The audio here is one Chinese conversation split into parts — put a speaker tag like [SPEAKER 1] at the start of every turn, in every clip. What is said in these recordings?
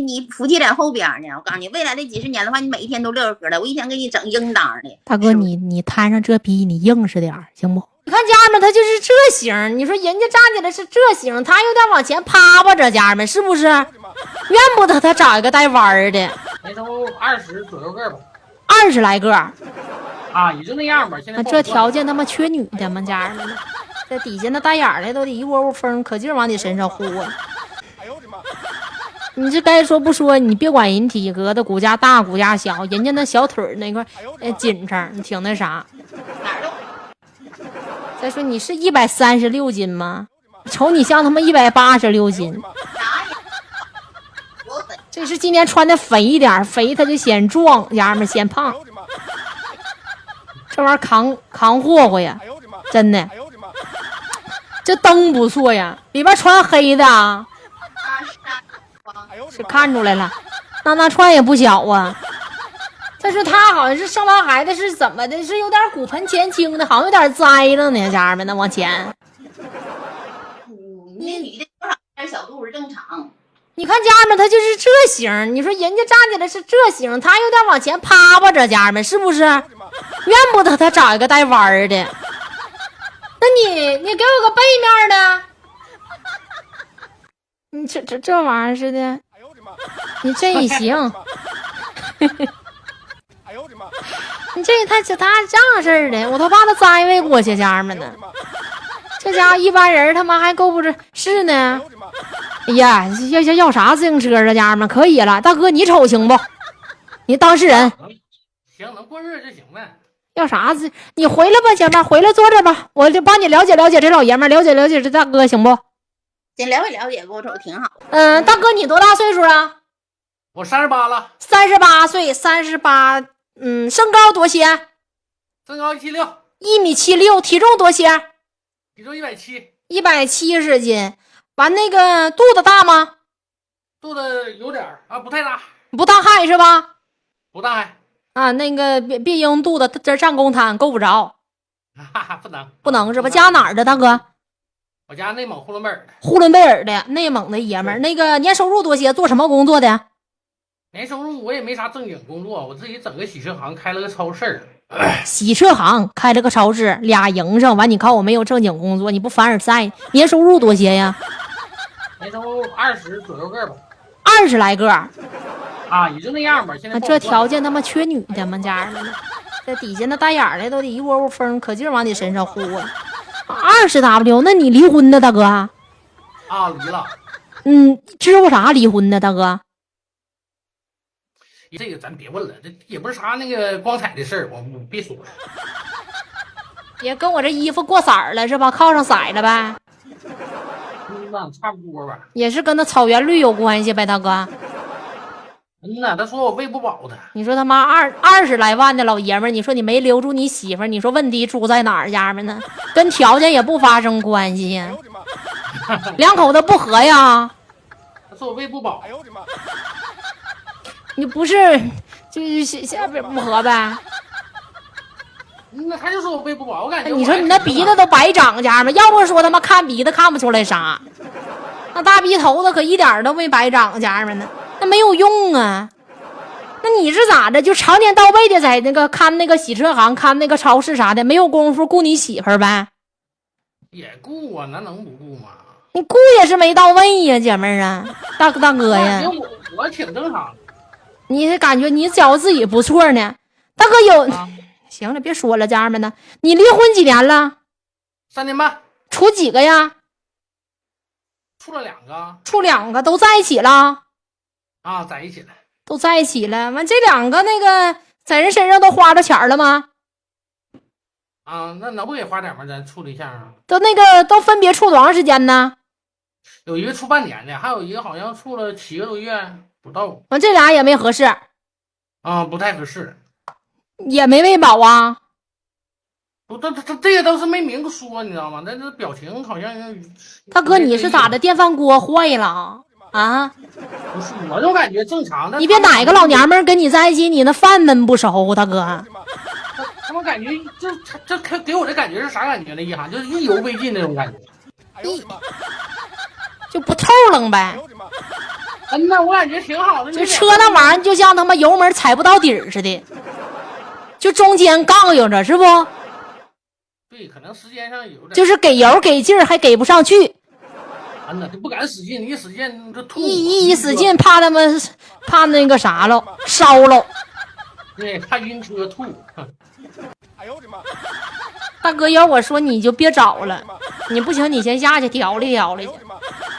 [SPEAKER 1] 你福气在后边呢。我告诉你，未来的几十年的话，你每一天都乐呵呵的，我一天给你整应当的。
[SPEAKER 2] 大哥，你摊上这逼，你硬实点行不？你看家人们，他就是这型，你说人家站起来是这型，他有点往前趴吧，这家人们是不是？怨不得他找一个带弯的，
[SPEAKER 3] 没都20左右个吧
[SPEAKER 2] ，20来个
[SPEAKER 3] 啊，也就那样吧。现在
[SPEAKER 2] 这条件他妈缺女的吗？家人们，这底下那大眼的都得一窝窝风，可劲往你身上呼啊！你这该说不说，你别管人体格的骨架大骨架小，人家那小腿那块紧张，你挺那啥。再说你是136斤吗？瞅你像他妈186斤。这是今天穿的肥一点，肥他就显壮，家人们显胖。这玩意儿扛霍霍呀，真的。这灯不错呀，里边穿黑的啊。是看出来了，那穿也不小啊。再说他好像是生完孩子是怎么的？是有点骨盆前倾的，好像有点栽了呢，家人们，那往前。
[SPEAKER 1] 那女的多少点小肚子正常。
[SPEAKER 2] 你看家人们，他就是这型，你说人家站起来是这型，他有点往前趴吧，这家人们是不是？怨不得他找一个带弯的。那你给我个背面的。你这玩意儿似的，你这也行。你这他这样式儿的，我都怕他栽位过去，家人们呢。这家伙一般人他妈还够不着，是呢。哎呀，要啥自行车啊，家人们可以了。大哥，你瞅行不？你当事人。
[SPEAKER 3] 行，能过日子就行呗。
[SPEAKER 2] 要啥子？你回来吧，姐妹，回来坐这吧，我就帮你了解了解这老爷们，了解了解这大哥，行不？
[SPEAKER 1] 先了解了解，我瞅挺好。
[SPEAKER 2] 大哥，你多大岁数啊？
[SPEAKER 3] 我38了。
[SPEAKER 2] 38岁，38。身高多些？
[SPEAKER 3] 身高176。
[SPEAKER 2] 1.76米，体重多些？
[SPEAKER 3] 体重170。
[SPEAKER 2] 170斤。完那个肚子大吗？
[SPEAKER 3] 肚子有点啊，不太大。
[SPEAKER 2] 不大害是吧？
[SPEAKER 3] 不大害
[SPEAKER 2] 啊，那个别因肚子这上公摊够不着。不能是吧？家哪儿的大哥？
[SPEAKER 3] 我家内蒙呼伦贝尔的。
[SPEAKER 2] 呼伦贝尔的，内蒙的爷们儿。那个年收入多些？做什么工作的？
[SPEAKER 3] 年收入我也没啥正经工作，我自己整个洗车行开了个超市。
[SPEAKER 2] 洗车行开了个超市，俩营生完，你看我没有正经工作，你不凡尔赛？年收入多些呀？
[SPEAKER 3] 年收入20左右个吧
[SPEAKER 2] ，20来个
[SPEAKER 3] 啊，也就那样吧。现在
[SPEAKER 2] 这条件他妈缺女的吗？家人们，这底下那大眼的都得一窝窝风，可劲往你身上呼啊！20W， 那你离婚的大哥？
[SPEAKER 3] 啊，离了。
[SPEAKER 2] 知乎啥离婚的大哥？
[SPEAKER 3] 这个咱别问了，这也不是啥那个光彩的事儿，我别说了。
[SPEAKER 2] 也跟我这衣服过色儿了是吧？靠上色了呗？
[SPEAKER 3] 差不多吧。
[SPEAKER 2] 也是跟那草原绿有关系呗，大哥？
[SPEAKER 3] 他说我喂不饱他。
[SPEAKER 2] 你说他妈20来万的老爷们儿，你说你没留住你媳妇儿，你说问题出在哪儿？家人们呢？跟条件也不发生关系呀，两口子不和呀。
[SPEAKER 3] 他说我喂不饱。
[SPEAKER 2] 你不是就是下边不合呗？
[SPEAKER 3] 那他就说我喂不饱，我感觉
[SPEAKER 2] 你说你那鼻子都白长，家人们，要不说他妈看鼻子看不出来啥，那大鼻头子可一点都没白长，家人们呢，那没有用啊。那你是咋的？就常年到位的在那个看那个洗车行、看那个超市啥的，没有功夫顾你媳妇儿呗？
[SPEAKER 3] 也顾啊，那能不顾吗？
[SPEAKER 2] 你顾也是没到位呀，姐妹儿啊，大哥呀，
[SPEAKER 3] 我挺正常。
[SPEAKER 2] 你感觉你觉自己不错呢，大哥有。行了，别说了，家人们呢，你离婚几年了
[SPEAKER 3] ？3年半。
[SPEAKER 2] 处几个呀？
[SPEAKER 3] 处了2个。
[SPEAKER 2] 处2个，都在一起了？
[SPEAKER 3] 啊，在一起了。
[SPEAKER 2] 都在一起了。完这2个那个在人身上都花着钱了吗？
[SPEAKER 3] 啊，那能不给花点吗？咱处对象啊。
[SPEAKER 2] 都分别处多长时间呢？
[SPEAKER 3] 有一个处半年的，还有一个好像处了7个多月不到。
[SPEAKER 2] 完这俩也没合适。
[SPEAKER 3] 啊，不太合适。
[SPEAKER 2] 也没喂饱啊？
[SPEAKER 3] 不，他这个都是没明说，你知道吗？但是表情好像。
[SPEAKER 2] 大哥，你是咋的？电饭锅坏了啊？
[SPEAKER 3] 不是，我就感觉正常的。
[SPEAKER 2] 你别哪个老娘们跟你在一起，你那饭焖不熟，大哥。
[SPEAKER 3] 他们感觉这给我的感觉是啥感觉呢？就是意犹未尽那种感觉。
[SPEAKER 2] 就不透冷呗。
[SPEAKER 3] 那我感觉挺好的。
[SPEAKER 2] 就车那玩意儿就像他妈油门踩不到底儿似的，就中间杠悠着，是不？
[SPEAKER 3] 对，可能时间上有点，
[SPEAKER 2] 就是给油给劲儿还给不上去，
[SPEAKER 3] 那就不敢使劲，一使劲就吐。
[SPEAKER 2] 一使劲怕他们怕那个啥了，烧了。
[SPEAKER 3] 对，怕晕车吐。
[SPEAKER 4] 哎呦我的妈！
[SPEAKER 2] 大哥，要我说你就别找了，你不行你先下去调理调理去。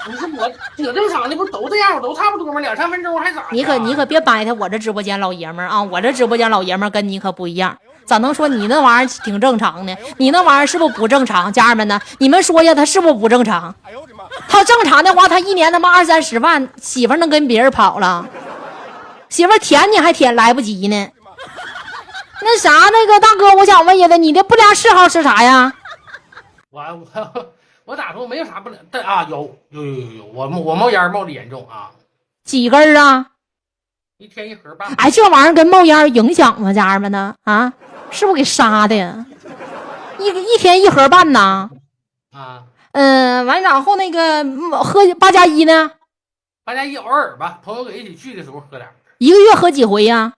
[SPEAKER 3] 不是我挺正常的，不都这样，我都差不多吗？2-3分钟还咋？
[SPEAKER 2] 你可别掰他我这直播间老爷们儿啊！我这直播间老爷们儿跟你可不一样，咋能说你那玩意儿挺正常呢？你那玩意儿是不是不正常？家人们呢？你们说一下他是不是不正常？
[SPEAKER 4] 哎呦我的妈！
[SPEAKER 2] 他正常的话，他一年他妈20-30万，媳妇儿能跟别人跑了？媳妇儿舔你还舔来不及呢。那啥，那个大哥，我想问一下，你的不良嗜好是啥呀？
[SPEAKER 3] 我咋说没有啥不良，但啊有，我冒烟冒的严重啊。
[SPEAKER 2] 几根啊？
[SPEAKER 3] 一天1盒半。
[SPEAKER 2] 哎，这玩意儿跟冒烟影响吗？家人们呢？啊，是不是给杀的呀？一天1盒半呢？
[SPEAKER 3] 啊。
[SPEAKER 2] 完然后那个喝8+1呢
[SPEAKER 3] ？8+1偶尔吧，朋友搁一起聚的时候喝点。
[SPEAKER 2] 一个月喝几回呀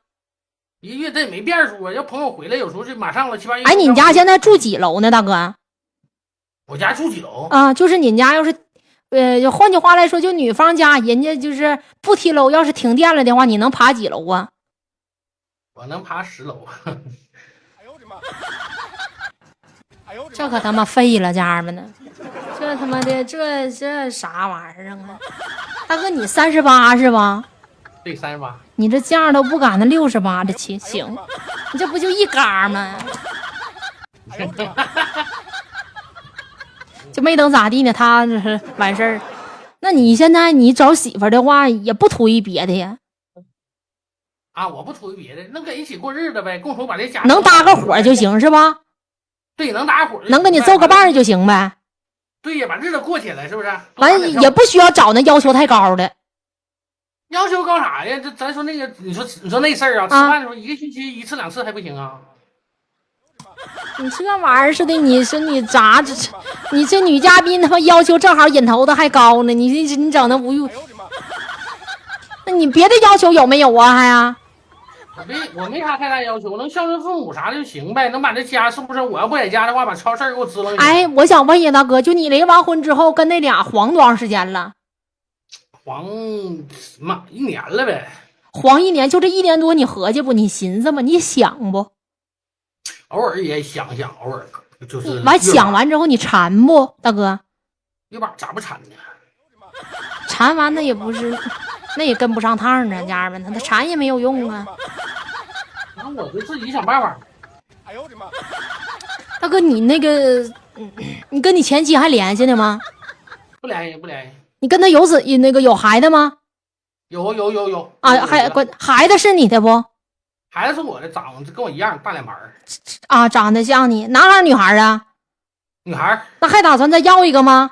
[SPEAKER 3] ？1个月这也没变数啊，要朋友回来有时候就马上了7、8月。
[SPEAKER 2] 哎，你家现在住几楼呢，大哥？
[SPEAKER 3] 我家住几楼
[SPEAKER 2] 啊？就是你家要是，换句话来说，就女方家人家就是不提楼，要是停电了的话，你能爬几楼啊？
[SPEAKER 3] 我能爬10楼。
[SPEAKER 4] 哎呦我的妈！哎呦
[SPEAKER 2] 这可他妈废了，家人们呢？这他妈的这啥玩意儿啊？大哥，你38是吧？
[SPEAKER 3] 对，38。
[SPEAKER 2] 你这价都不赶那68的去，行，你这不就一嘎吗？就没等咋地呢，他这是完事儿。那你现在你找媳妇儿的话，也不图一别的呀？
[SPEAKER 3] 啊，我不图一别的，能跟一起过日子呗，共同把这家
[SPEAKER 2] 能搭个伙就行是吧？
[SPEAKER 3] 对，能搭伙，
[SPEAKER 2] 能跟你奏个伴就行呗。
[SPEAKER 3] 对呀，把日子过起来，是不是？
[SPEAKER 2] 完也不需要找那要求太高的。
[SPEAKER 3] 要求高啥呀？这咱说那个，你说那事儿啊，吃饭的时候1个星期1次2次还不行啊？
[SPEAKER 2] 你这玩意儿似的，你说你咋这？你这女嘉宾他妈要求正好瘾头子还高呢，你整那无欲。那你别的要求有没有啊？还啊？
[SPEAKER 3] 我没啥太大要求，我能孝顺父母啥就行呗，能把这家是不是？我要不在家的话，把超事儿给我支棱。
[SPEAKER 2] 哎，我想问一下大哥，就你离完婚之后跟那俩黄多长时间了？
[SPEAKER 3] 黄妈1年了呗。
[SPEAKER 2] 黄1年，就这1年多，你合计不？你寻思吗？你想不？
[SPEAKER 3] 偶尔也想想，偶尔就是
[SPEAKER 2] 完想完之后你馋不，大哥？
[SPEAKER 3] 月把咋不馋呢？
[SPEAKER 2] 馋完那也不是，那也跟不上趟啊，家人们，他馋也没有用啊。
[SPEAKER 3] 那我就自己想办法。
[SPEAKER 4] 哎呦我的妈！
[SPEAKER 2] 大哥，你那个，你跟你前妻还联系呢吗？
[SPEAKER 3] 不联系。
[SPEAKER 2] 你跟他有孩子吗？
[SPEAKER 3] 有
[SPEAKER 2] 啊，孩子是你的不？
[SPEAKER 3] 孩子是我的，长得跟我一样，大脸盘儿
[SPEAKER 2] 啊，长得像你，男孩女孩啊？
[SPEAKER 3] 女孩。
[SPEAKER 2] 那还打算再要一个吗？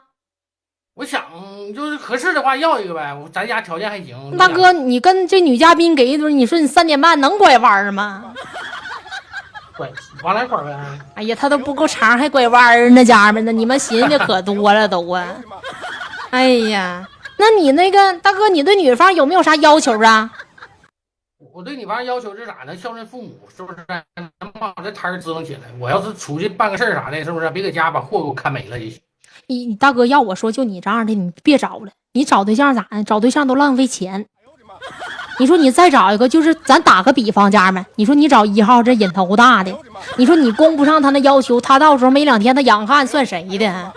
[SPEAKER 3] 我想就是合适的话要一个呗，咱家条件还行。
[SPEAKER 2] 大哥，你跟这女嘉宾给一堆，你说你3点半能拐弯吗？
[SPEAKER 3] 拐往哪拐呗？
[SPEAKER 2] 哎呀，他都不够长还拐弯呢，家人们呢，你们寻思的可多了都啊！哎呀，那你那个大哥，你对女方有没有啥要求啊？
[SPEAKER 3] 我对女方要求是啥呢？孝顺父母，是不是？能把这摊儿支棱起来。我要是出去办个事儿啥的，是不是？别搁家把货给我看没了就行。
[SPEAKER 2] 你大哥，要我说，就你这样的，你别找了。你找对象咋的？找对象都浪费钱。你说你再找一个，就是咱打个比方，家人们，你说你找1号这瘾头大的，你说你供不上他那要求，他到时候没2天他养汉算谁的？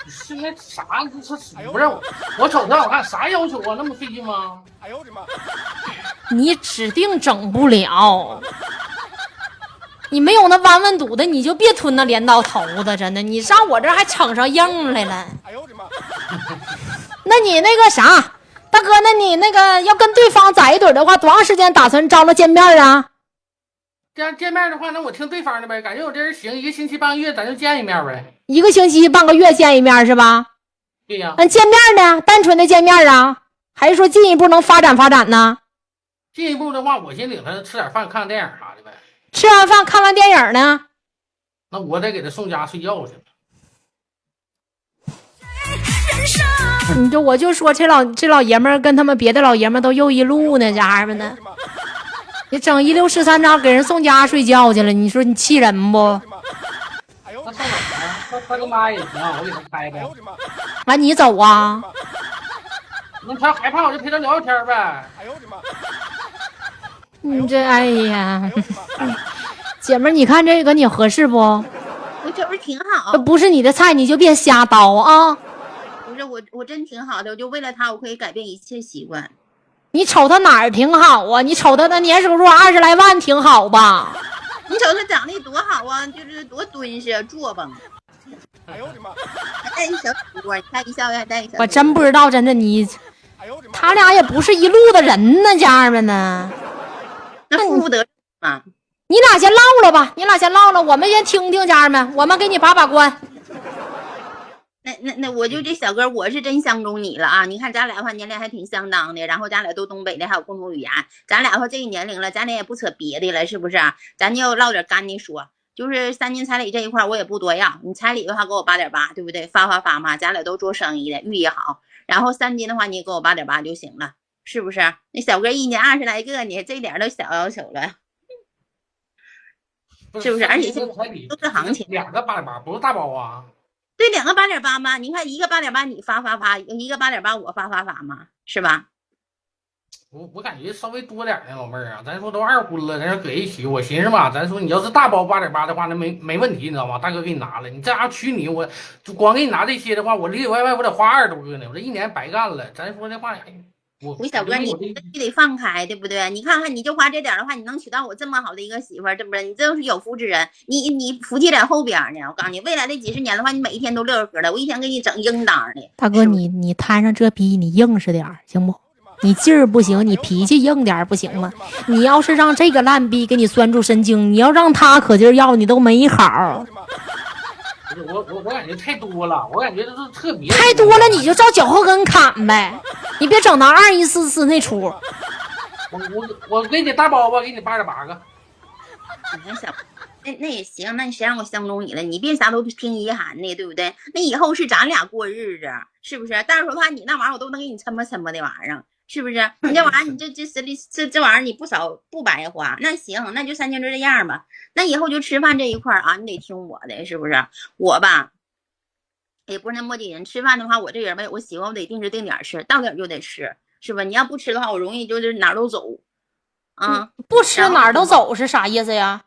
[SPEAKER 3] 现在啥？不是我瞅着好看，啥要求啊？那么费劲吗？
[SPEAKER 4] 哎呦我的妈！
[SPEAKER 2] 你指定整不了。你没有那弯弯肚的，你就别吞那镰刀头子，真的，你上我这还逞上硬来了。
[SPEAKER 4] 哎呦我的妈！
[SPEAKER 2] 那你那个啥，大哥，那你那个要跟对方在一堆的话，多长时间打算招了见面啊？
[SPEAKER 3] 这样见面的话，那我听对方的呗，感觉我这人行，1个星期半个月咱就见一面呗。
[SPEAKER 2] 1个星期半个月见一面是吧？
[SPEAKER 3] 对呀。
[SPEAKER 2] 那见面呢？单纯的见面啊，还是说进一步能发展呢？
[SPEAKER 3] 进一步的话，我先领他吃点饭，看看电影啥的呗。
[SPEAKER 2] 吃完饭看完电影呢？
[SPEAKER 3] 那我得给他送家睡觉去了。
[SPEAKER 2] 我就说这老爷们儿跟他们别的老爷们儿都又一路呢，家伙们呢，你整一溜13招给人送家睡觉去了，你说你气人不？
[SPEAKER 3] 那上哪儿啊？他跟妈也行，我给他开呗。
[SPEAKER 2] 完你走啊？
[SPEAKER 3] 那他害怕我就陪他聊聊天呗。
[SPEAKER 4] 哎呦我的妈！
[SPEAKER 2] 你这哎呀，姐们儿，你看这个你合适不？
[SPEAKER 1] 我这不是挺好
[SPEAKER 2] 这，不是你的菜，你就别瞎叨啊！
[SPEAKER 1] 不是我真挺好的，我就为了他，我可以改变一切习惯。
[SPEAKER 2] 你瞅他哪儿挺好啊？你瞅他那年收入20来万挺好吧？
[SPEAKER 1] 你瞅他长得多好啊，就是多蹲实坐吧。
[SPEAKER 4] 哎呦我的妈！
[SPEAKER 1] 还带一小土锅，你看一笑还带一小。
[SPEAKER 2] 我真不知道，真的你，
[SPEAKER 4] 哎呦我的妈！
[SPEAKER 2] 他俩也不是一路的人呢，家人们呢。
[SPEAKER 1] 那负不得嘛。
[SPEAKER 2] 你俩先唠唠吧，你俩先唠唠，我们先听听，家人们，我们给你把关。
[SPEAKER 1] 那我就这小哥，我是真相中你了啊！你看咱俩的话年龄还挺相当的，然后咱俩都东北的，还有共同语言，咱俩的话这个年龄了，咱俩也不扯别的了，是不是啊？咱就唠点干的说，就是3金彩礼这一块我也不多要，你彩礼的话给我8.8，对不对？发嘛，咱俩都做生意的，寓意好。然后3金的话你也给我8.8就行了，是不是？那小哥1年20来个，你这点都小要求了，是不是？而且现在都是行情
[SPEAKER 3] ，2个8.8不是大包啊。
[SPEAKER 1] 对，2个8.8嘛，你看一个8.8你发，一个8.8我发嘛，是吧？
[SPEAKER 3] 我感觉稍微多点呢，老妹儿啊，咱说都2婚了，咱说搁一起，我寻思吧，咱说你要是大包8.8的话，那没问题，你知道吗？大哥给你拿了，你这样娶你，我就光给你拿这些的话，我里里外外我得花20多个呢，我这1年白干了。咱说这话，
[SPEAKER 1] 我小哥你得放开，对不对？你看看你就花这点的话，你能娶到我这么好的一个媳妇儿，对不对？你真是有福之人，你福气在后边呢。我告诉你，未来的几十年的话，你每一天都乐呵呵的，我一天给你整应当的。
[SPEAKER 2] 大哥，你摊上这逼，你硬实点行不？你劲儿不行，你脾气硬点不行吗？你要是让这个烂逼给你拴住神经，你要让他可劲儿要，你都没好。
[SPEAKER 3] 我感觉太多了，我感觉这是特别
[SPEAKER 2] 太多了，你就照脚后跟砍呗，你别整那2144那出。
[SPEAKER 3] 我给你大包吧，给你8.8个。
[SPEAKER 1] 你看小，那也行，那谁让我相中你了？你别啥都听遗憾的，对不对？那以后是咱俩过日子，是不是？但是说话你那玩意儿我都能给你抻吧的玩意儿。是不是？你这玩意儿，你这玩意儿，你不白花。那行，那就3金就这样吧。那以后就吃饭这一块啊，你得听我的，是不是？我吧，也不是那磨叽人。吃饭的话，我这人吧，我喜欢我得定时定点吃，到点就得吃，是吧？你要不吃的话，我容易就是哪儿都走。啊，
[SPEAKER 2] 不吃哪儿都走是啥意思呀？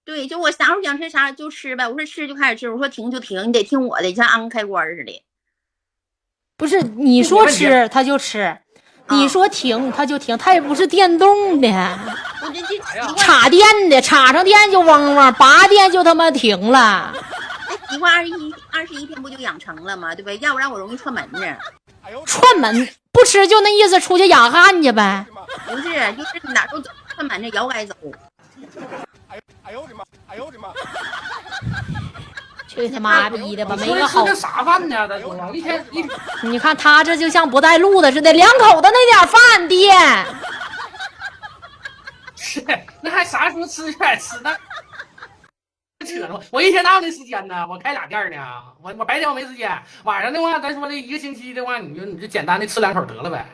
[SPEAKER 1] 对，就我啥时候想吃啥就吃呗。我说吃就开始吃，我说停就停，你得听我的，像安开关似的。
[SPEAKER 2] 不是你说吃他就吃。你说停他就停，他也不是电动的，插电的，插上电就嗡嗡，拔电就他妈停了。
[SPEAKER 1] 那习惯21天不就养成了吗？对不对？要不然我容易串门子。
[SPEAKER 2] 串门不吃就那意思，出去养汉去呗。
[SPEAKER 1] 不是，就是哪都走，串门子摇该走。
[SPEAKER 4] 哎呦我的妈！哎呦我的妈！
[SPEAKER 2] 去他妈逼的吧，没个好。
[SPEAKER 3] 吃啥饭呢？咱说一天
[SPEAKER 2] 你看他这就像不带路的似的，2口子那点饭店。
[SPEAKER 3] 是，那还啥时候吃就爱吃那？扯呢！我一天哪有那时间呢？我开俩店呢，我白天我没时间，晚上的话，咱说这1个星期的话，你就简单的吃2口得了呗。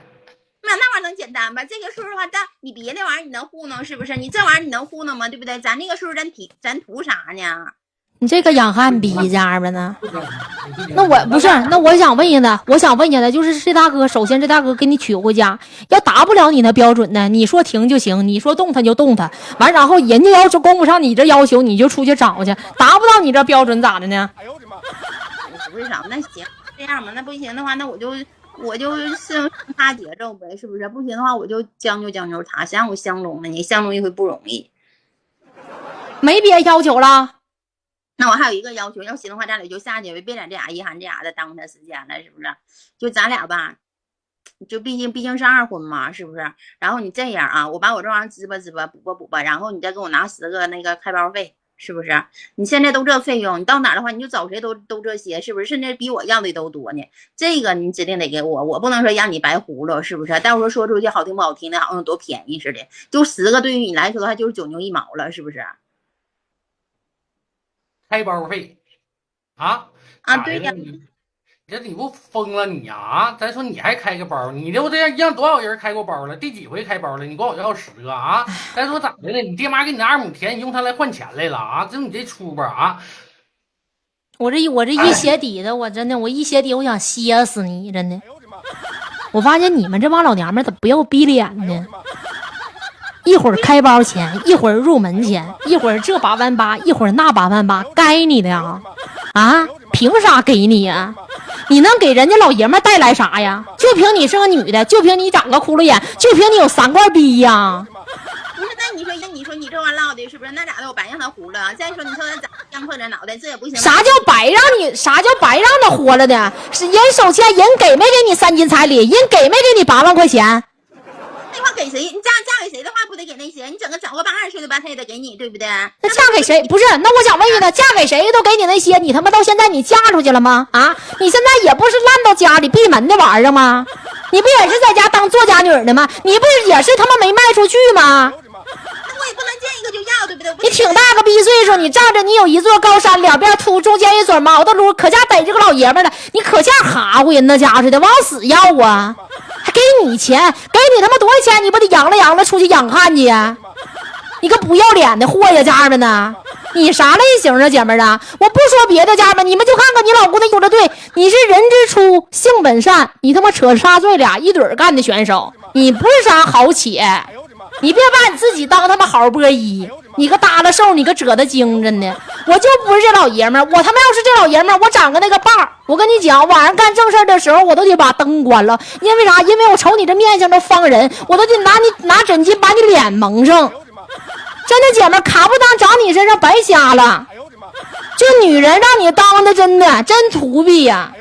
[SPEAKER 1] 那玩意儿能简单吧？这个岁数的话，你别的玩意儿你能糊弄是不是？你这玩意儿你能糊弄吗？对不对？咱那个岁数咱图啥呢？
[SPEAKER 2] 你这个养汉逼家们呢？那我不是，那我想问一下他，就是这大哥，首先这大哥给你娶回家，要达不了你那标准呢，你说停就行，你说动他就动他，完然后人家要是供不上你这要求，你就出去找去，达不到你这标准咋的呢？
[SPEAKER 4] 哎呦我的妈！
[SPEAKER 1] 不是啥，那行这样吧，那不行的话，那我就是他节奏呗，是不是？不行的话，我就将就他，谁让我相中了你，相中一回不容易。
[SPEAKER 2] 没别要求了。
[SPEAKER 1] 那我还有一个要求，要行的话，咱俩就下去，别在这遗憾这的耽误他时间了，是不是？就咱俩吧，就毕竟是2婚嘛，是不是？然后你这样啊，我把我这玩意儿支吧补吧，然后你再给我拿10个那个开包费，是不是？你现在都这费用，你到哪儿的话，你就找谁都这些，是不是？甚至比我要的都多呢。这个你指定得给我，我不能说让你白糊了，是不是？但我说出去好听不好听的，好像多便宜似的，就10个对于你来说的话就是9牛1毛了，是不是？
[SPEAKER 3] 开包费啊，
[SPEAKER 1] 对呀。
[SPEAKER 3] 这你不疯了你呀啊！咱说你还开个包，你都这样让多少人开过包了？第几回开包了？你管我要10个啊！咱说咋的了？你爹妈给你2亩田，你用它来换钱来了啊？这你这出吧啊！
[SPEAKER 2] 我这一鞋底子，我真的我一鞋底我想歇死你，真的。我发现你们这帮老娘们怎么不要逼脸呢？一会儿开包钱，一会儿入门钱，一会儿这8万8，一会儿那8万8，该你的呀！啊，凭啥给你呀？你能给人家老爷们带来啥呀？就凭你是个女的，就凭你长个窟窿眼，就凭你有3块逼呀！
[SPEAKER 1] 不是，那你说你这玩意唠的是不是？那咋的？我白让他糊了。再说你说他咋姜破这脑袋，这也不行。
[SPEAKER 2] 啥叫白让他活了的？是人手欠，人给没给你3金彩礼？人给没给你8万块钱？
[SPEAKER 1] 那话给谁？你嫁给谁的话不得给那些？你整个个80岁的吧，他也得给你，对不对？
[SPEAKER 2] 那嫁给谁？不是，那我想问一个，嫁给谁都给你那些，你他妈到现在你嫁出去了吗？啊，你现在也不是烂到家里闭门的玩意儿吗？你不也是在家当做家女的吗？你不也是他妈没卖出去吗？
[SPEAKER 1] 那我也不能见一个就要，对不对？
[SPEAKER 2] 你挺大个逼岁数，你仗着你有一座高山，两边秃，中间一撮毛的撸，可家逮这个老爷们了，你可下哈乎人那家似的，往死要啊！还给你钱，给你他妈多少钱？你不得扬了出去养汉去呀？你个不要脸的货呀，家人们呢？你啥类型啊，姐们儿啊？我不说别的，家人们，你们就看看你老公那有的对，你是人之初性本善，你他妈扯仨罪俩一对干的选手，你不是啥好且，你别把你自己当他妈好波一，你个耷拉瘦，你个褶子精，真的，我就不是这老爷们儿，我他妈要是这老爷们儿，我长个那个把儿，我跟你讲，晚上干正事的时候，我都得把灯关了，因为啥？因为我瞅你这面相都方人，我都得拿枕巾把你脸蒙上。真的，姐们儿，卡不当长你身上白瞎了，就女人让你当的，真土逼呀！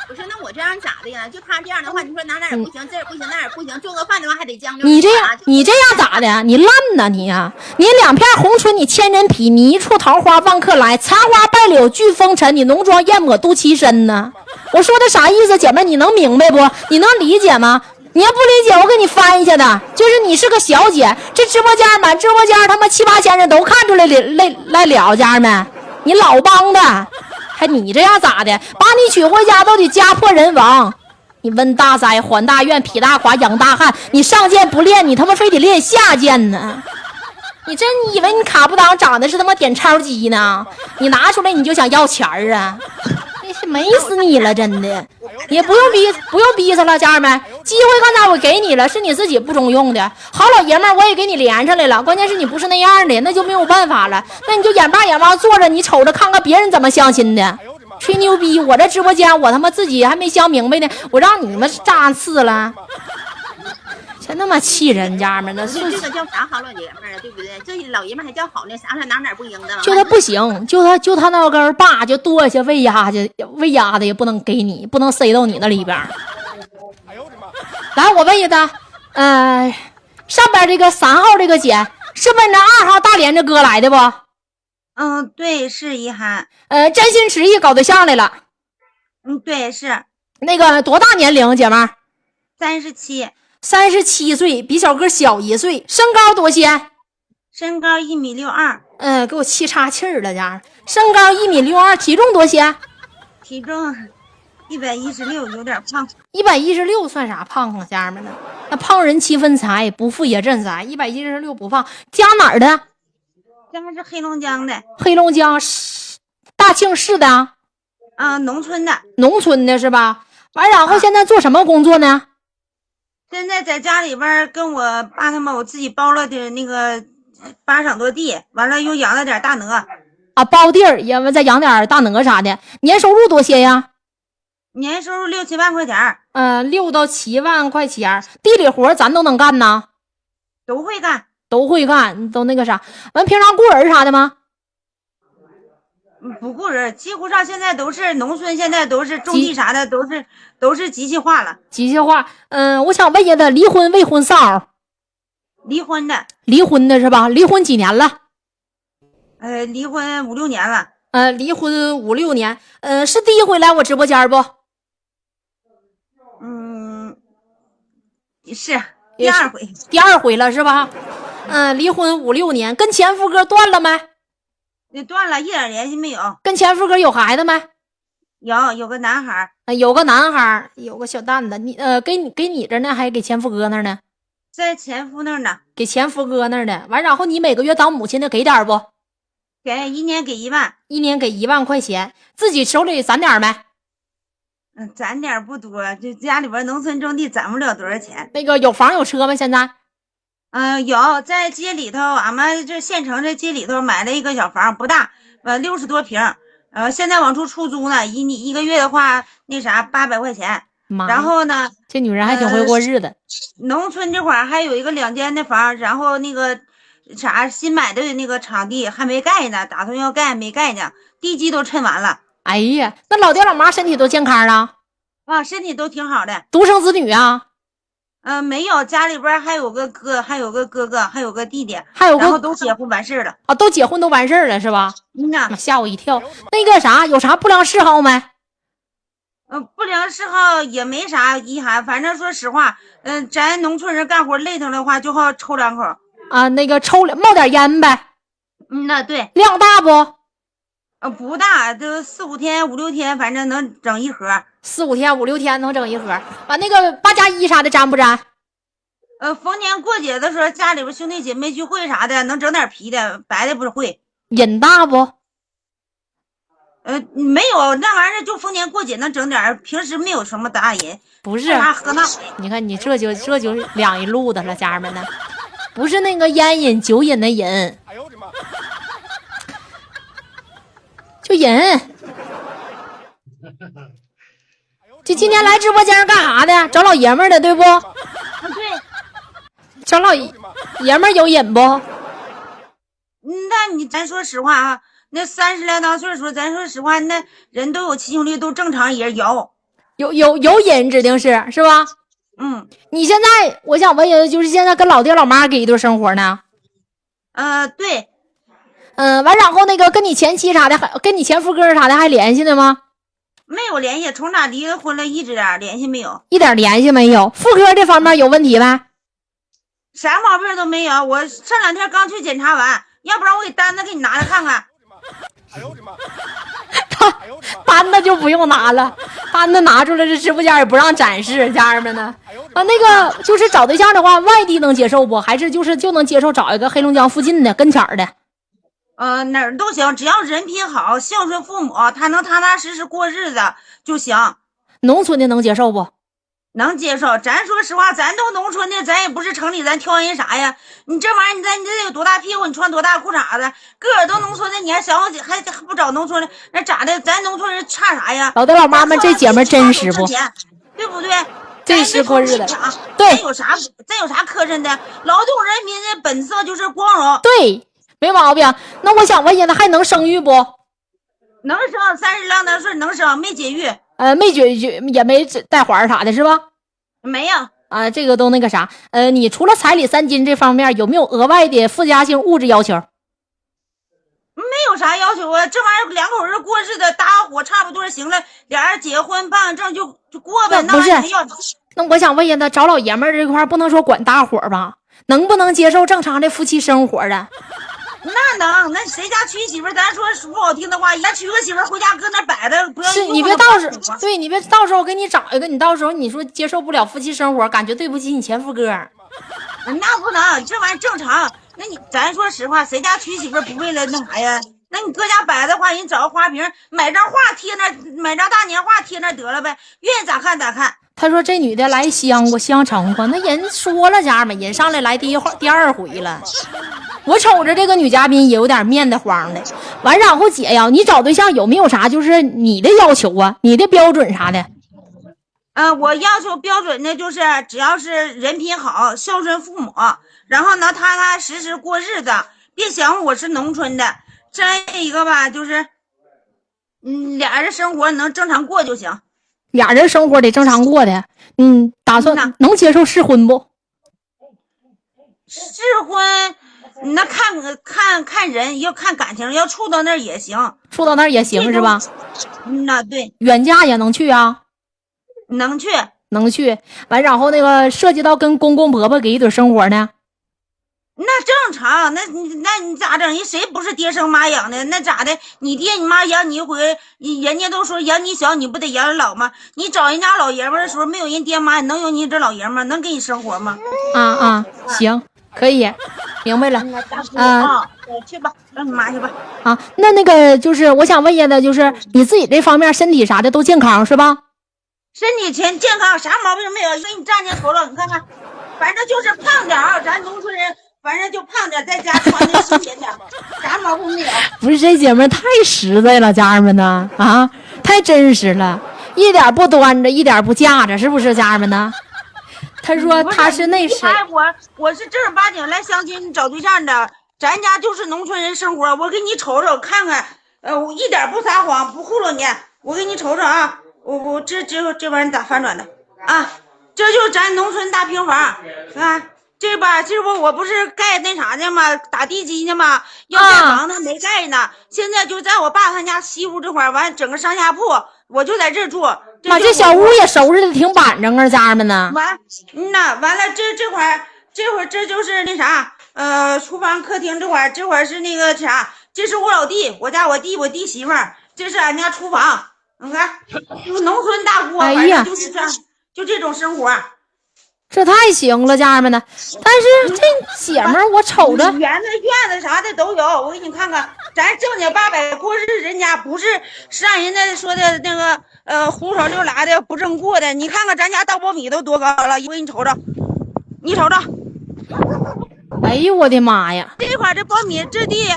[SPEAKER 1] 不是，那我这样咋的呀？就他这样的话，你说哪也不行，这也不行，那也不行，做个饭的话还得将就。
[SPEAKER 2] 你这样咋的？你烂呐你呀！你2片红唇，你千人皮，你一处桃花万客来，残花败柳俱风尘，你浓妆艳抹度其身呢？我说的啥意思，姐妹你能明白不？你能理解吗？你要不理解，我给你翻一下的，就是你是个小姐，这直播间满直播间他妈7、8千人都看出来了，家人们，你老帮的，还你这样咋的？把你娶回家都得家破人亡，你温大灾，还大愿，劈大胯，养大汉，你上剑不练，你他妈非得练下剑呢？你真以为你卡不当长的是他妈点钞机呢？你拿出来你就想要钱儿啊？美死你了，真的，也不用逼他了，家人们，机会刚才我给你了，是你自己不中用的。好老爷们儿，我也给你连上来了，关键是你不是那样的，那就没有办法了，那你就眼巴眼巴坐着，你瞅着看看别人怎么相亲的，吹牛逼！我这直播间我他妈自己还没想明白呢，我让你们炸刺了。真他妈气人，家们的。
[SPEAKER 1] 这个叫啥好老爷们儿啊，对不对？这老爷们儿还叫好呢，啥哪不赢的？
[SPEAKER 2] 就他不行，就他那根把就剁下喂鸭去，喂鸭的也不能给你，不能塞到你那里边。来，我问一下，上边这个3号这个姐，是奔着2号大连这哥来的不？
[SPEAKER 5] 嗯，对，是一涵。
[SPEAKER 2] 真心实意搞对象来了。
[SPEAKER 5] 嗯，对，是。
[SPEAKER 2] 那个多大年龄，姐们儿？37岁，比小哥小1岁，身高多些？
[SPEAKER 5] 身高1.62米。
[SPEAKER 2] 给我气岔气儿了，家身高1.62米，体重多些？
[SPEAKER 5] 体重116，有点胖。
[SPEAKER 2] 116算啥胖啊，家人们呢？那胖人七分财，不富也镇财。116不胖，家哪儿的？
[SPEAKER 5] 家是黑龙江的。
[SPEAKER 2] 黑龙江大庆市的？
[SPEAKER 5] 农村的。
[SPEAKER 2] 农村的是吧？完，然后现在做什么工作呢？
[SPEAKER 5] 现在在家里边跟我爸他们，我自己包了的那个8场多地，完了又养了点大鹅。
[SPEAKER 2] 包地儿，也再养点大鹅啥的。年收入多些呀？
[SPEAKER 5] 年收入6、7万块钱。
[SPEAKER 2] 6到7万块钱。地里活咱都能干呢？
[SPEAKER 5] 都会干，
[SPEAKER 2] 都那个啥。完，平常雇人啥的吗？
[SPEAKER 5] 不雇人，几乎上现在都是农村，现在都是种地啥的，都是机器化了。
[SPEAKER 2] 机械化。我想问一下他，离婚未婚丧偶？
[SPEAKER 5] 离婚的。
[SPEAKER 2] 离婚的是吧？离婚几年了？
[SPEAKER 5] 离婚5、6年了。
[SPEAKER 2] 离婚5、6年。是第一回来我直播间不？
[SPEAKER 5] 是第二回。
[SPEAKER 2] 第二回了是吧？离婚5、6年，跟前夫哥断了没？
[SPEAKER 5] 断了，一点联系没有。
[SPEAKER 2] 跟前夫哥有孩子没？
[SPEAKER 5] 有个男孩，
[SPEAKER 2] 有个男孩，有个小蛋子，你给你这呢，还是给前夫哥那儿呢？
[SPEAKER 5] 在前夫那儿呢，
[SPEAKER 2] 给前夫哥那儿呢。完，然后你每个月当母亲的给点不？
[SPEAKER 5] 给一年给1万，
[SPEAKER 2] 一年给1万块钱，自己手里攒点没？
[SPEAKER 5] 攒点不多，就家里边农村种地攒不了多少钱。
[SPEAKER 2] 那个有房有车吗？现在？
[SPEAKER 5] 有在街里头，俺们这县城这街里头买了一个小房，不大，60多平，现在往出出租呢，一个月的话，那啥800块钱。
[SPEAKER 2] 妈，
[SPEAKER 5] 然后呢，
[SPEAKER 2] 这女人还挺会过日子。
[SPEAKER 5] 农村这块儿还有一个2间的房，然后那个啥新买的那个场地还没盖呢，打算要盖没盖呢，地基都抻完了。
[SPEAKER 2] 哎呀，那老爹老妈身体都健康了
[SPEAKER 5] 啊，身体都挺好的。
[SPEAKER 2] 独生子女啊？
[SPEAKER 5] 没有，家里边还有个哥，还有个哥哥，还有个弟弟，
[SPEAKER 2] 还有个
[SPEAKER 5] 然后都结婚完事了。
[SPEAKER 2] 啊，都结婚都完事儿了是吧？
[SPEAKER 5] 呐，
[SPEAKER 2] 吓我一跳。那个啥，有啥不良嗜好没？
[SPEAKER 5] 不良嗜好也没啥遗憾，反正说实话，咱农村人干活累腾的话，就好抽2口
[SPEAKER 2] 啊。那个冒点烟呗。
[SPEAKER 5] 那对。
[SPEAKER 2] 量大不？
[SPEAKER 5] 不大，都4、5天、5、6天，反正能整一盒。
[SPEAKER 2] 4、5天、5、6天能整一盒。把那个8加1啥的沾不沾？
[SPEAKER 5] 逢年过节的时候，家里边兄弟姐妹聚会啥的，能整点啤的，白的不是会。
[SPEAKER 2] 瘾大不？
[SPEAKER 5] 没有，那玩意儿就逢年过节能整点，平时没有什么大瘾。
[SPEAKER 2] 不是，
[SPEAKER 5] 喝那。
[SPEAKER 2] 你看你这就两一路的了，家人们呢，不是那个烟瘾酒瘾的瘾，
[SPEAKER 4] 哎呦我的妈！
[SPEAKER 2] 就瘾。这今天来直播间干啥的？找老爷们儿的，对不？
[SPEAKER 5] 对。
[SPEAKER 2] 找老爷们儿有瘾不？
[SPEAKER 5] 那咱说实话啊。那30来当岁数，咱说实话，那人都有七情六，都正常也有
[SPEAKER 2] 瘾，指定是吧？你现在我想问一就是现在跟老爹老妈给一对生活呢？
[SPEAKER 5] 对。
[SPEAKER 2] 完然后那个跟你前妻啥的，跟你前夫哥啥的还联系呢吗？
[SPEAKER 5] 没有联系，从哪离了婚了，一点联系没有，
[SPEAKER 2] 一点联系没有。妇科这方面有问题呗？
[SPEAKER 5] 啥毛病都没有。我上2天刚去检查完，要不然我给单子给你拿来看看。
[SPEAKER 4] 哎呦我的妈！
[SPEAKER 2] 单子就不用拿了，单子拿出来这直播间也不让展示，家人们呢。那个就是找对象的话，外地能接受不？还是就能接受找一个黑龙江附近的跟前的？
[SPEAKER 5] 哪儿都行，只要人品好，孝顺父母，他能踏踏实实过日子就行。
[SPEAKER 2] 农村的能接受不？
[SPEAKER 5] 能接受。咱说实话，咱都农村的，咱也不是城里，咱挑人啥呀？你这玩意儿，你这有多大屁股，你穿多大裤衩子？个个都农村的，你还想还不找农村的？那咋的？咱农村人差啥呀？
[SPEAKER 2] 老爹老妈们这姐们真实不？
[SPEAKER 5] 对不对？
[SPEAKER 2] 真实过日子。
[SPEAKER 5] 对，咱有啥磕碜的？劳动人民的本色就是光荣。
[SPEAKER 2] 对，没毛病。那我想问一下，还能生育不？
[SPEAKER 5] 能生，30来当岁能生，没节育。
[SPEAKER 2] 没绝也没带环啥的是吧？
[SPEAKER 5] 没有
[SPEAKER 2] 啊，这个都那个啥。你除了彩礼3金这方面，有没有额外的附加性物质要求？
[SPEAKER 5] 没有啥要求啊，这玩意儿2口人过日子，搭伙差不多行了，俩人结婚办证就过呗。
[SPEAKER 2] 不是，那我想问一下，找老爷们儿这块不能说管搭伙吧？能不能接受正常的夫妻生活的？
[SPEAKER 5] 那能，那谁家娶媳妇，咱说不好听的话，人娶个媳妇回家搁那摆着，不要
[SPEAKER 2] 是你别到时候，对你别到时候我给你找一个，你到时候你说接受不了夫妻生活，感觉对不起你前夫哥。
[SPEAKER 5] 那不能，这玩意儿正常。那你咱说实话，谁家娶媳妇不为了那啥呀？那你搁家摆的话，人找个花瓶，买张画贴那，买张大年画贴那得了呗，愿意咋看咋看。
[SPEAKER 2] 他说这女的来相成过，那人说了，家人们，人上来来第2回了。我瞅着这个女嘉宾也有点面的慌的。完然后姐呀，你找对象有没有啥就是你的要求啊？你的标准啥的？
[SPEAKER 5] 我要求标准的就是只要是人品好，孝顺父母，然后呢踏踏实实过日子，别想我是农村的。再一个吧，就是俩人生活能正常过就行。
[SPEAKER 2] 俩人生活得正常过的。打算能接受试婚不？
[SPEAKER 5] 试婚那看人，要看感情，要处到那儿也行。
[SPEAKER 2] 处到那儿也行是吧？
[SPEAKER 5] 那对。
[SPEAKER 2] 远嫁也能去啊？
[SPEAKER 5] 能去。
[SPEAKER 2] 完然后那个涉及到跟公公婆婆给一对生活呢？
[SPEAKER 5] 那正常，那你咋整？人谁不是爹生妈养的？那咋的？你爹你妈养你一回，人家都说养你小，你不得养人老吗？你找人家老爷们的时候，没有人爹妈，能有你这老爷们能给你生活吗？
[SPEAKER 2] 行，可以，明白了。
[SPEAKER 5] 去吧，让你妈去吧。
[SPEAKER 2] 那个就是我想问一下的，就是你自己这方面身体啥的都健康是吧？
[SPEAKER 5] 身体健康，啥毛病没有？给你站起瞅瞅，你看看，反正就是胖点啊，咱农村人。反正就胖点，在家穿的休闲点，啥毛病没有。
[SPEAKER 2] 不是这姐们太实在了，家人们呢太真实了，一点不端着，一点不架着，是不是家人们呢？他说他是那谁，
[SPEAKER 5] 我是正儿八经来相亲找对象的，咱家就是农村人生活，我给你瞅瞅看看，我一点不撒谎，不糊弄你，我给你瞅瞅啊，我这玩意咋翻转的啊？这就是咱农村大平房啊。这不我不是盖那啥呢吗？打地基呢吗？要盖房子没盖呢。现在就在我爸他家西屋这块儿，完整个上下铺，我就在这住。
[SPEAKER 2] 这小屋也收拾的挺板正啊，家人们呢。
[SPEAKER 5] 完了，这会儿这就是那啥，厨房客厅这会儿是那个啥，这是我老弟，我弟媳妇儿，这是俺家厨房。你看，农村大锅，反正就是这样，就这种生活。
[SPEAKER 2] 这太行了，家人们呢。但是这姐们儿，我瞅着
[SPEAKER 5] 院子啥的都有，我给你看看，咱正经八百过日，人家不是按人家说的那个胡手溜拉的不正过的。你看看咱家稻苞米都多高了，我给你瞅瞅，你瞅瞅。
[SPEAKER 2] 哎呦我的妈呀！
[SPEAKER 5] 这块这苞米这地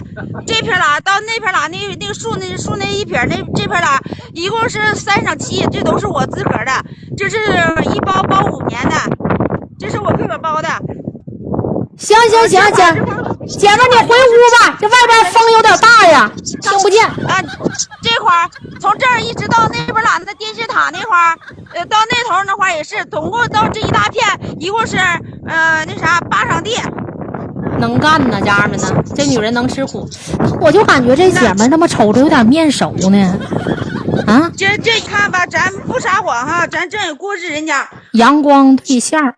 [SPEAKER 5] 这片拉到那片拉那个树那一撇这片拉一共是3升7，这都是我自个儿的，这是一包5年的。这是我自个儿包的。
[SPEAKER 2] 行，姐们你回屋吧，这外边风有点大呀，听不见。
[SPEAKER 5] 这块儿从这儿一直到那边拉的电视塔那块儿，到那头那块儿也是，总共到这一大片，一共是那啥8场地。
[SPEAKER 2] 能干呢，家人们呢，这女人能吃苦。我就感觉这姐们他妈瞅着有点面熟呢。
[SPEAKER 5] 这看吧，咱不撒谎哈，咱真有过日人家。
[SPEAKER 2] 阳光对象。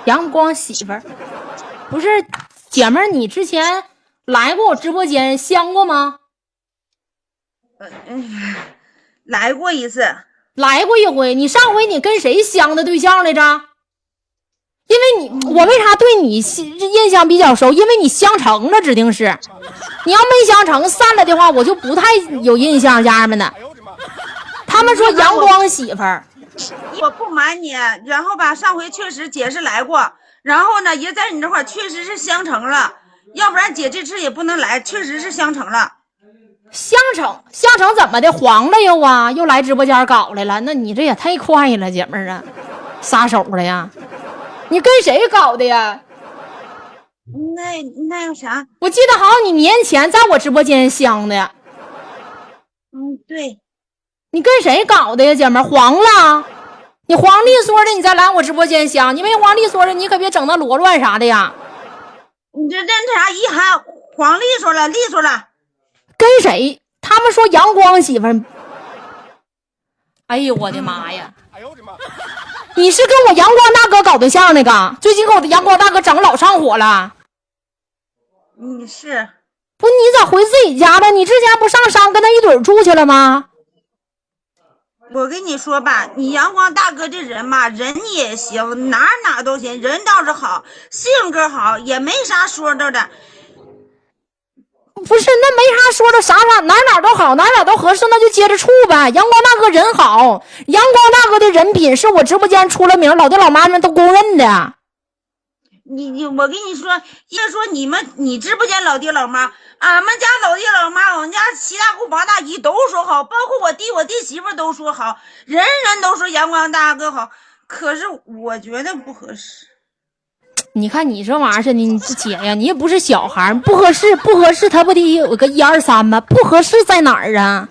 [SPEAKER 2] 阳光媳妇儿，不是姐们儿，你之前来过我直播间相过吗？
[SPEAKER 5] 来过一次，
[SPEAKER 2] 来过一回。你上回你跟谁相的对象来着？因为我为啥对你印象比较熟？因为你相成了，指定是。你要没相成散了的话，我就不太有印象。家人们呢？他们说阳光媳妇儿。
[SPEAKER 5] 我不瞒你，然后吧，上回确实姐是来过，然后呢，也在你这块确实是相成了，要不然姐这次也不能来，确实是相成了。
[SPEAKER 2] 相成怎么的？黄了又来直播间搞来了？那你这也太快了，姐妹儿啊，撒手了呀！你跟谁搞的呀？
[SPEAKER 5] 那有啥？
[SPEAKER 2] 我记得好像你年前在我直播间相的。
[SPEAKER 5] 对。
[SPEAKER 2] 你跟谁搞的呀，姐们儿？黄了？你黄利索的，你再来我直播间相；你没黄利索的，你可别整那罗乱啥的呀。
[SPEAKER 5] 你这啥一喊黄利索了，
[SPEAKER 2] 跟谁？他们说阳光媳妇儿。哎呦我的妈呀！
[SPEAKER 4] 哎呦我的妈！
[SPEAKER 2] 你是跟我阳光大哥搞对象那个？最近跟我的阳光大哥整老上火了。
[SPEAKER 5] 你是？
[SPEAKER 2] 不，你咋回自己家了？你之前不上山跟他一对住去了吗？
[SPEAKER 5] 我跟你说吧，你阳光大哥这人嘛，人也行，哪都行，人倒是好，性格好，也没啥说道的。
[SPEAKER 2] 不是，那没啥说的，啥哪都好，哪都合适，那就接着处呗。阳光大哥人好，阳光大哥的人品是我直播间出了名，老爹老妈们都公认的。
[SPEAKER 5] 我跟你说，要说你直播间老爹老妈，俺们家老爹老妈，我们家七大姑八大姨都说好，包括我弟媳妇都说好，人人都说阳光大哥好，可是我觉得不合适。
[SPEAKER 2] 你看你这玩意儿似的，你姐呀，你也不是小孩，不合适，他不得有个1、2、3吗？不合适在哪儿啊？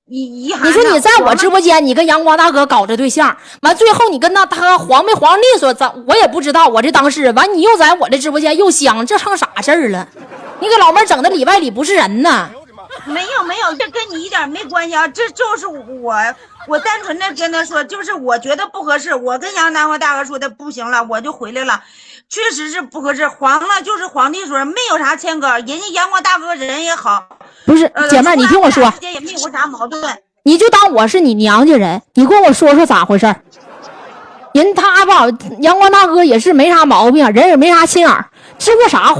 [SPEAKER 5] 你
[SPEAKER 2] 说你在我直播间，你跟阳光大哥搞这对象，完最后你跟他黄没黄利索，我也不知道，我这当事人，完你又在我这直播间又香，这成啥事儿了？你给老妹整的里外里不是人呢。
[SPEAKER 5] 没有，这跟你一点没关系啊，这就是我单纯的跟他说，就是我觉得不合适，我跟阳光大哥说的不行了，我就回来了。确实是不合适。黄了就是皇帝水，没有啥牵割。人家阳光大哥人也好，
[SPEAKER 2] 不是姐妹儿，你听我说，
[SPEAKER 5] 之间也没有啥矛盾。
[SPEAKER 2] 你就当我是你娘家人，你跟我说说咋回事？人他吧，阳光大哥也是没啥毛病，人也没啥心眼儿，吃过啥